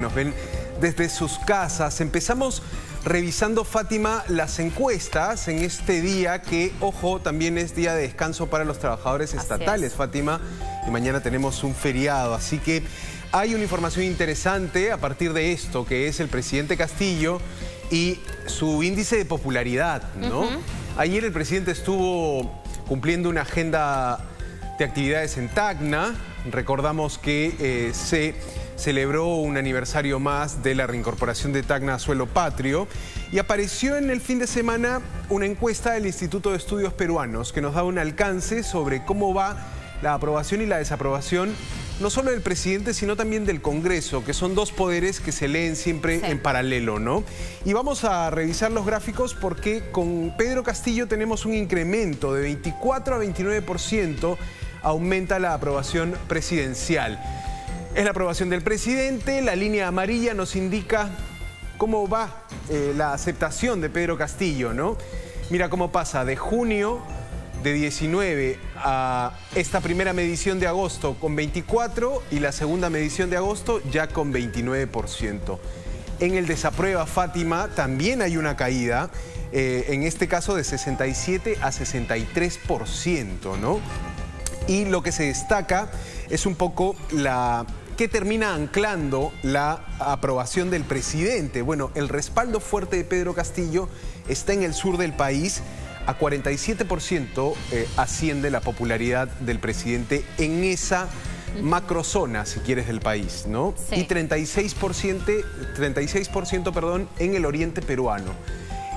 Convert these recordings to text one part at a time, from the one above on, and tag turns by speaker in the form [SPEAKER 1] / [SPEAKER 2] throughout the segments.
[SPEAKER 1] Nos ven desde sus casas. Empezamos revisando, Fátima, las encuestas en este día que, ojo, también es día de descanso para los trabajadores estatales, Fátima, y mañana tenemos un feriado. Así que hay una información interesante a partir de esto, que es el presidente Castillo y su índice de popularidad, ¿no? Ayer el presidente estuvo cumpliendo una agenda de actividades en Tacna. Recordamos que se celebró un aniversario más de la reincorporación de Tacna a suelo patrio y apareció en el fin de semana una encuesta del Instituto de Estudios Peruanos que nos da un alcance sobre cómo va la aprobación y la desaprobación no solo del presidente, sino también del Congreso, que son dos poderes que se leen siempre en paralelo, ¿no? Y vamos a revisar los gráficos porque con Pedro Castillo tenemos un incremento de 24 a 29%, aumenta la aprobación presidencial. Es la aprobación del presidente, la línea amarilla nos indica cómo va la aceptación de Pedro Castillo, ¿no? Mira cómo pasa de junio de 19 a esta primera medición de agosto con 24 y la segunda medición de agosto ya con 29%. En el desaprueba, Fátima, también hay una caída, en este caso de 67 a 63%, ¿no? Y lo que se destaca es un poco ¿qué termina anclando la aprobación del presidente? Bueno, el respaldo fuerte de Pedro Castillo está en el sur del país. A 47% asciende la popularidad del presidente en esa macrozona, si quieres, del país, ¿no? Sí. Y 36%, perdón, en el oriente peruano.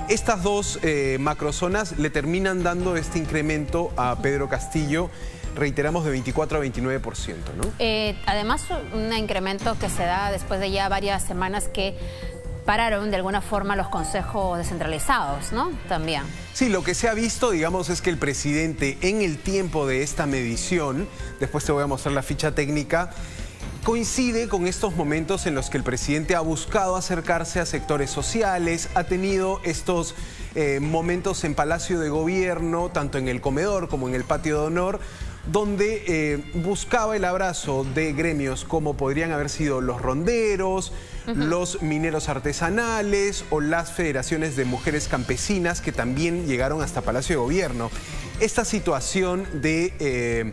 [SPEAKER 1] Estas dos macrozonas le terminan dando este incremento a Pedro Castillo, reiteramos, de 24 a 29%, ¿no?
[SPEAKER 2] Además, un incremento que se da después de ya varias semanas que pararon de alguna forma los consejos descentralizados, ¿no? También.
[SPEAKER 1] Sí, lo que se ha visto, digamos, es que el presidente en el tiempo de esta medición, después te voy a mostrar la ficha técnica, coincide con estos momentos en los que el presidente ha buscado acercarse a sectores sociales, ha tenido estos momentos en Palacio de Gobierno, tanto en el comedor como en el patio de honor, donde buscaba el abrazo de gremios como podrían haber sido los ronderos, los mineros artesanales o las federaciones de mujeres campesinas que también llegaron hasta Palacio de Gobierno. Esta situación de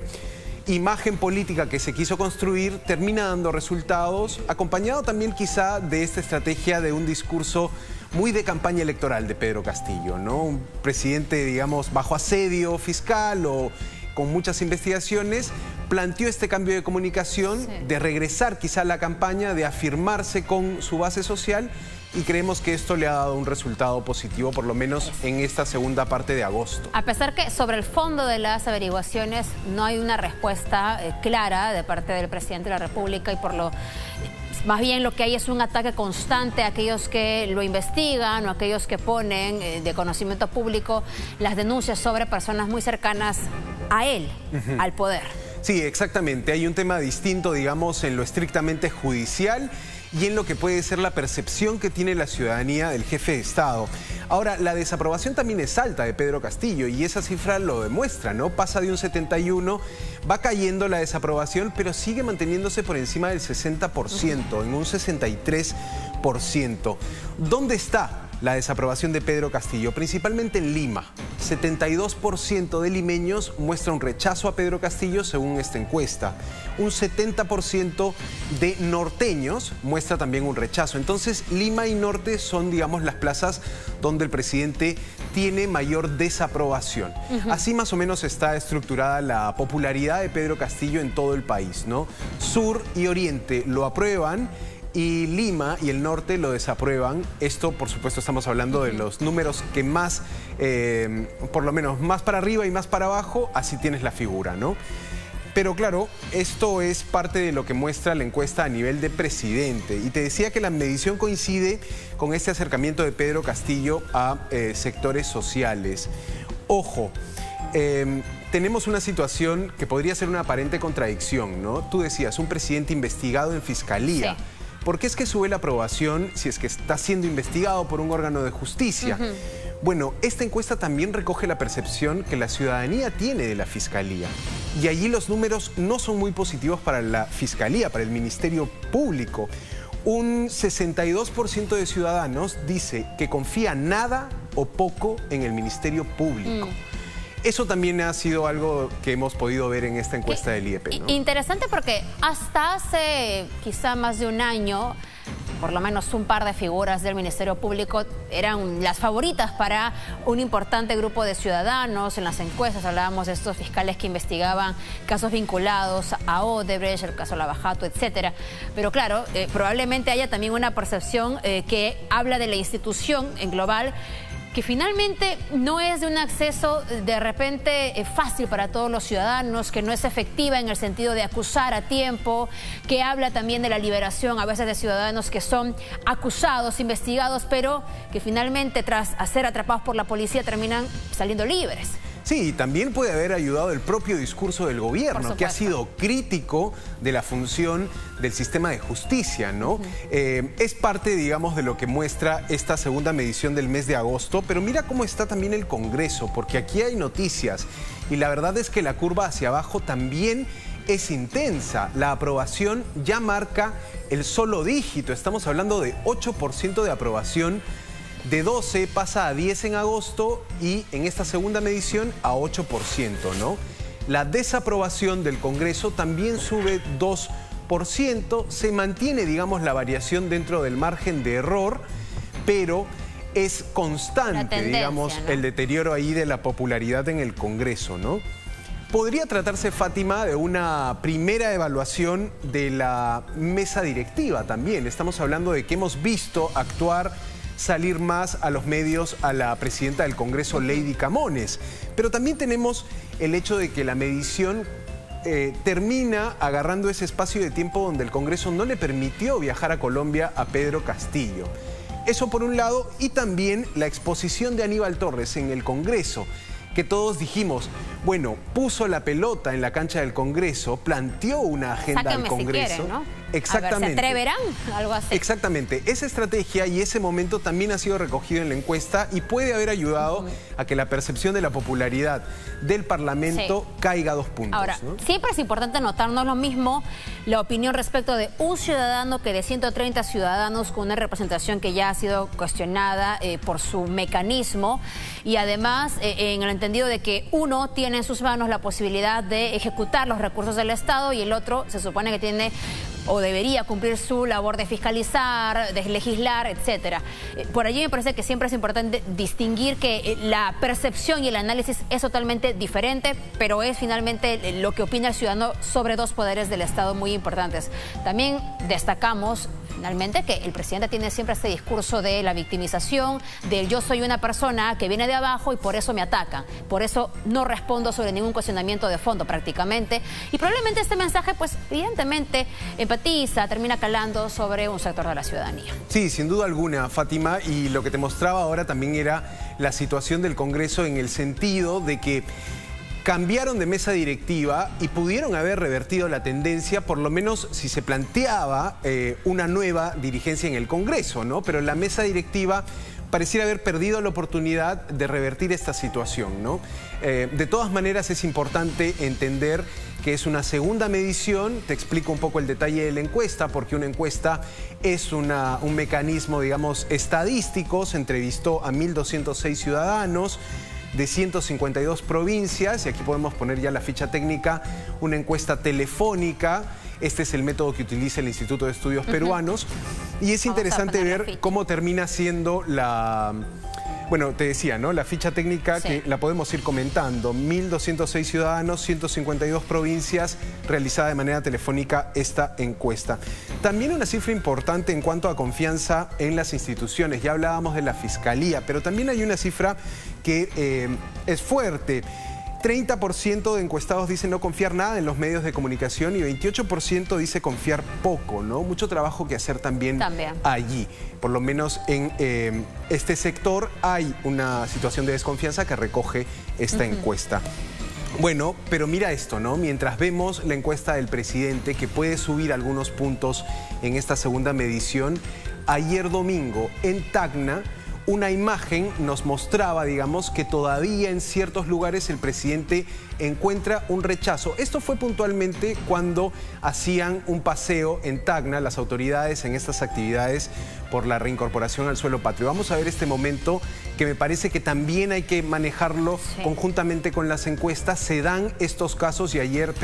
[SPEAKER 1] imagen política que se quiso construir termina dando resultados, acompañado también quizá de esta estrategia de un discurso muy de campaña electoral de Pedro Castillo, ¿no? Un presidente, digamos, bajo asedio fiscal o con muchas investigaciones, planteó este cambio de comunicación, de regresar quizá a la campaña, de afirmarse con su base social, y creemos que esto le ha dado un resultado positivo, por lo menos en esta segunda parte de agosto.
[SPEAKER 2] A pesar que sobre el fondo de las averiguaciones no hay una respuesta clara de parte del presidente de la República, y más bien lo que hay es un ataque constante a aquellos que lo investigan o aquellos que ponen de conocimiento público las denuncias sobre personas muy cercanas a él, al poder.
[SPEAKER 1] Sí, exactamente. Hay un tema distinto, digamos, en lo estrictamente judicial y en lo que puede ser la percepción que tiene la ciudadanía del jefe de Estado. Ahora, la desaprobación también es alta de Pedro Castillo y esa cifra lo demuestra, ¿no? Pasa de un 71, va cayendo la desaprobación, pero sigue manteniéndose por encima del 60%, en un 63%. ¿Dónde está la desaprobación de Pedro Castillo? Principalmente en Lima. 72% de limeños muestra un rechazo a Pedro Castillo según esta encuesta. Un 70% de norteños muestra también un rechazo. Entonces, Lima y Norte son, digamos, las plazas donde el presidente tiene mayor desaprobación. Así más o menos está estructurada la popularidad de Pedro Castillo en todo el país, ¿no? Sur y Oriente lo aprueban y Lima y el norte lo desaprueban. Esto, por supuesto, estamos hablando de los números que más, por lo menos más para arriba y más para abajo, así tienes la figura, ¿no? Pero claro, esto es parte de lo que muestra la encuesta a nivel de presidente. Y te decía que la medición coincide con este acercamiento de Pedro Castillo a sectores sociales. Ojo, tenemos una situación que podría ser una aparente contradicción, ¿no? Tú decías, un presidente investigado en fiscalía. Sí. ¿Por qué es que sube la aprobación si es que está siendo investigado por un órgano de justicia? Bueno, esta encuesta también recoge la percepción que la ciudadanía tiene de la Fiscalía. Y allí los números no son muy positivos para la Fiscalía, para el Ministerio Público. Un 62% de ciudadanos dice que confía nada o poco en el Ministerio Público. Eso también ha sido algo que hemos podido ver en esta encuesta del IEP, ¿no?
[SPEAKER 2] Interesante porque hasta hace quizá más de un año, por lo menos un par de figuras del Ministerio Público eran las favoritas para un importante grupo de ciudadanos. En las encuestas hablábamos de estos fiscales que investigaban casos vinculados a Odebrecht, el caso Lavajato, etcétera. Pero claro, probablemente haya también una percepción que habla de la institución en global, que finalmente no es de un acceso de repente fácil para todos los ciudadanos, que no es efectiva en el sentido de acusar a tiempo, que habla también de la liberación a veces de ciudadanos que son acusados, investigados, pero que finalmente tras ser atrapados por la policía terminan saliendo libres.
[SPEAKER 1] Sí, y también puede haber ayudado el propio discurso del gobierno, que ha sido crítico de la función del sistema de justicia, ¿no? Es parte, digamos, de lo que muestra esta segunda medición del mes de agosto, pero mira cómo está también el Congreso, porque aquí hay noticias y la verdad es que la curva hacia abajo también es intensa. La aprobación ya marca el solo dígito, estamos hablando de 8% de aprobación. De 12 pasa a 10 en agosto y en esta segunda medición a 8%, ¿no? La desaprobación del Congreso también sube 2%, se mantiene, digamos, la variación dentro del margen de error, pero es constante, digamos, ¿no?, el deterioro ahí de la popularidad en el Congreso, ¿no? Podría tratarse, Fátima, de una primera evaluación de la mesa directiva también. Estamos hablando de que hemos visto actuar, salir más a los medios a la presidenta del Congreso, Lady Camones. Pero también tenemos el hecho de que la medición termina agarrando ese espacio de tiempo donde el Congreso no le permitió viajar a Colombia a Pedro Castillo. Eso por un lado, y también la exposición de Aníbal Torres en el Congreso, que todos dijimos, bueno, puso la pelota en la cancha del Congreso, planteó una agenda al Congreso. Si quieren, ¿no? Exactamente. A ver,
[SPEAKER 2] ¿se atreverán? Algo así.
[SPEAKER 1] Exactamente. Esa estrategia y ese momento también ha sido recogido en la encuesta y puede haber ayudado a que la percepción de la popularidad del Parlamento caiga 2 puntos.
[SPEAKER 2] Ahora,
[SPEAKER 1] ¿no?
[SPEAKER 2] Siempre es importante notar, no es lo mismo la opinión respecto de un ciudadano que de 130 ciudadanos con una representación que ya ha sido cuestionada por su mecanismo, y además en el entendido de que uno tiene en sus manos la posibilidad de ejecutar los recursos del Estado y el otro se supone que tiene o debería cumplir su labor de fiscalizar, de legislar, etcétera. Por allí me parece que siempre es importante distinguir que la percepción y el análisis es totalmente diferente, pero es finalmente lo que opina el ciudadano sobre 2 poderes del Estado muy importantes. También destacamos finalmente que el presidente tiene siempre este discurso de la victimización, del yo soy una persona que viene de abajo y por eso me atacan, por eso no respondo sobre ningún cuestionamiento de fondo prácticamente, y probablemente este mensaje pues evidentemente empatiza, termina calando sobre un sector de la ciudadanía.
[SPEAKER 1] Sí, sin duda alguna, Fátima, y lo que te mostraba ahora también era la situación del Congreso en el sentido de que cambiaron de mesa directiva y pudieron haber revertido la tendencia, por lo menos si se planteaba una nueva dirigencia en el Congreso, ¿no? Pero la mesa directiva pareciera haber perdido la oportunidad de revertir esta situación, ¿no? De todas maneras es importante entender que es una segunda medición. Te explico un poco el detalle de la encuesta, porque una encuesta es un mecanismo, digamos, estadístico. Se entrevistó a 1.206 ciudadanos de 152 provincias, y aquí podemos poner ya la ficha técnica, una encuesta telefónica. Este es el método que utiliza el Instituto de Estudios Peruanos, y es interesante ver cómo termina siendo la... Bueno, te decía, ¿no? La ficha técnica que la podemos ir comentando. 1.206 ciudadanos, 152 provincias, realizada de manera telefónica esta encuesta. También una cifra importante en cuanto a confianza en las instituciones. Ya hablábamos de la Fiscalía, pero también hay una cifra que es fuerte. 30% de encuestados dicen no confiar nada en los medios de comunicación y 28% dice confiar poco, ¿no? Mucho trabajo que hacer también allí. Por lo menos en este sector hay una situación de desconfianza que recoge esta encuesta. Bueno, pero mira esto, ¿no? Mientras vemos la encuesta del presidente, que puede subir algunos puntos en esta segunda medición, ayer domingo en Tacna una imagen nos mostraba, digamos, que todavía en ciertos lugares el presidente encuentra un rechazo. Esto fue puntualmente cuando hacían un paseo en Tacna las autoridades en estas actividades por la reincorporación al suelo patrio. Vamos a ver este momento que me parece que también hay que manejarlo conjuntamente con las encuestas. Se dan estos casos y ayer